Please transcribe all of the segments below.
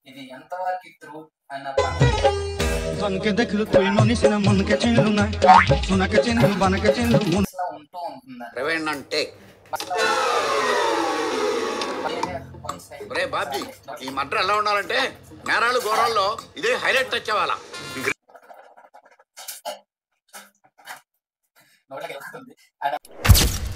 ఇది ఎంతవరకు ట్రూ అన్న ఉంటూ ఉంటుందండి. బాబీ ఈ మడ్ర ఎలా ఉండాలంటే నేరాలు ఘోరాల్లో ఇదే హైలైట్ టచ్ అవ్వాలా.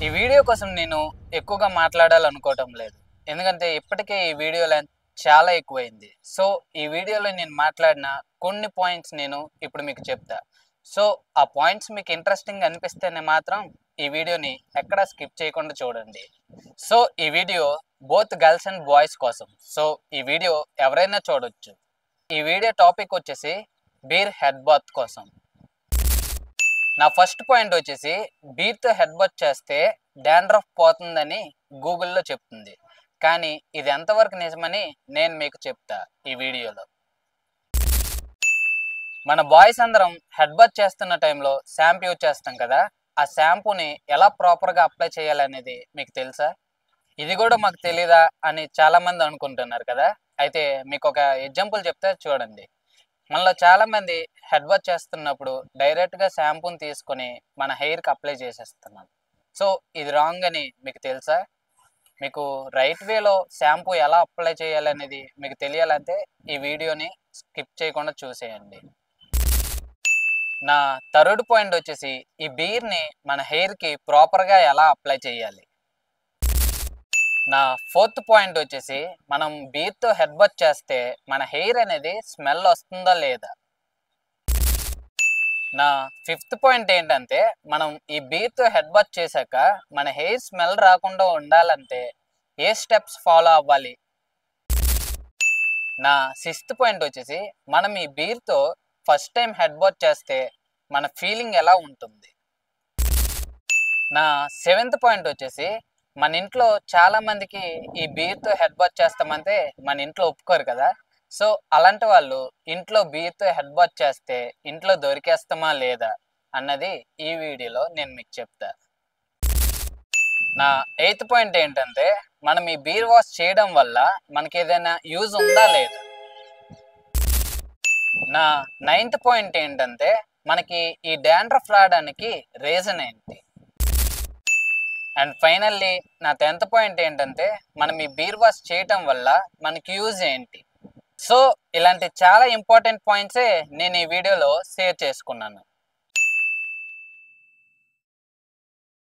ఈ వీడియో కోసం నేను ఎక్కువగా మాట్లాడాలనుకోవటం లేదు, ఎందుకంటే ఇప్పటికే ఈ వీడియో లెంత్ చాలా ఎక్కువైంది. సో ఈ వీడియోలో నేను మాట్లాడిన కొన్ని పాయింట్స్ నేను ఇప్పుడు మీకు చెప్తా. సో ఆ పాయింట్స్ మీకు ఇంట్రెస్టింగ్ అనిపిస్తేనే మాత్రం ఈ వీడియోని ఎక్కడా స్కిప్ చేయకుండా చూడండి. సో ఈ video both girls and boys కోసం. సో ఈ వీడియో ఎవరైనా చూడొచ్చు. ఈ వీడియో టాపిక్ వచ్చేసి బీర్ హెడ్ బాత్ కోసం. నా ఫస్ట్ పాయింట్ వచ్చేసి బీర్తో హెడ్ బాత్ చేస్తే డాండ్రఫ్ పోతుందని గూగుల్లో చెప్తుంది. కానీ ఇది ఎంతవరకు నిజమని నేను మీకు చెప్తా ఈ వీడియోలో. మన బాయ్స్ అందరం హెడ్ బాత్ చేస్తున్న టైంలో షాంపూ యూజ్ చేస్తాం కదా, ఆ షాంపూని ఎలా ప్రాపర్గా అప్లై చేయాలనేది మీకు తెలుసా? ఇది కూడా మాకు తెలీదా అని చాలామంది అనుకుంటున్నారు కదా. అయితే మీకు ఒక ఎగ్జాంపుల్ చెప్తే చూడండి. మనలో చాలామంది హెడ్ బాత్ చేస్తున్నప్పుడు డైరెక్ట్గా షాంపూని తీసుకొని మన హెయిర్కి అప్లై చేసేస్తున్నాం. సో ఇది రాంగ్ అని మీకు తెలుసా? మీకు రైట్ వేలో షాంపూ ఎలా అప్లై చేయాలనేది మీకు తెలియాలంటే ఈ వీడియోని స్కిప్ చేయకుండా చూసేయండి. నా థర్డ్ పాయింట్ వచ్చేసి ఈ బీర్ని మన హెయిర్కి ప్రాపర్గా ఎలా అప్లై చేయాలి. నా ఫోర్త్ పాయింట్ వచ్చేసి మనం బీర్తో హెడ్ బాత్ చేస్తే మన హెయిర్ అనేది స్మెల్ వస్తుందా లేదా. నా ఫిఫ్త్ పాయింట్ ఏంటంటే మనం ఈ బీర్తో హెడ్ బాత్ చేశాక మన హెయిర్ స్మెల్ రాకుండా ఉండాలంటే ఏ స్టెప్స్ ఫాలో అవ్వాలి. నా సిక్స్త్ పాయింట్ వచ్చేసి మనం ఈ బీర్తో ఫస్ట్ టైం హెడ్ బాత్ చేస్తే మన ఫీలింగ్ ఎలా ఉంటుంది. నా సెవెంత్ పాయింట్ వచ్చేసి మన ఇంట్లో చాలా మందికి ఈ బీర్తో హెడ్ బాత్ చేస్తామంటే మన ఇంట్లో ఒప్పుకోరు కదా. సో అలాంటి వాళ్ళు ఇంట్లో బీర్తో హెడ్ బాత్ చేస్తే ఇంట్లో దొరికేస్తామా లేదా అన్నది ఈ వీడియోలో నేను మీకు చెప్తా. నా ఎయిత్ పాయింట్ ఏంటంటే మనం ఈ బీర్ వాష్ చేయడం వల్ల మనకి ఏదైనా యూజ్ ఉందా లేదా. నా నైన్త్ పాయింట్ ఏంటంటే మనకి ఈ డాండ్రఫ్ రావడానికి రీజన్ ఏంటి. అండ్ ఫైనల్లీ నా 10th పాయింట్ ఏంటంటే మనం ఈ బీర్ వాష్ చేయటం వల్ల మనకి యూజ్ ఏంటి. సో ఇలాంటి చాలా ఇంపార్టెంట్ పాయింట్సే నేను ఈ వీడియోలో షేర్ చేసుకున్నాను.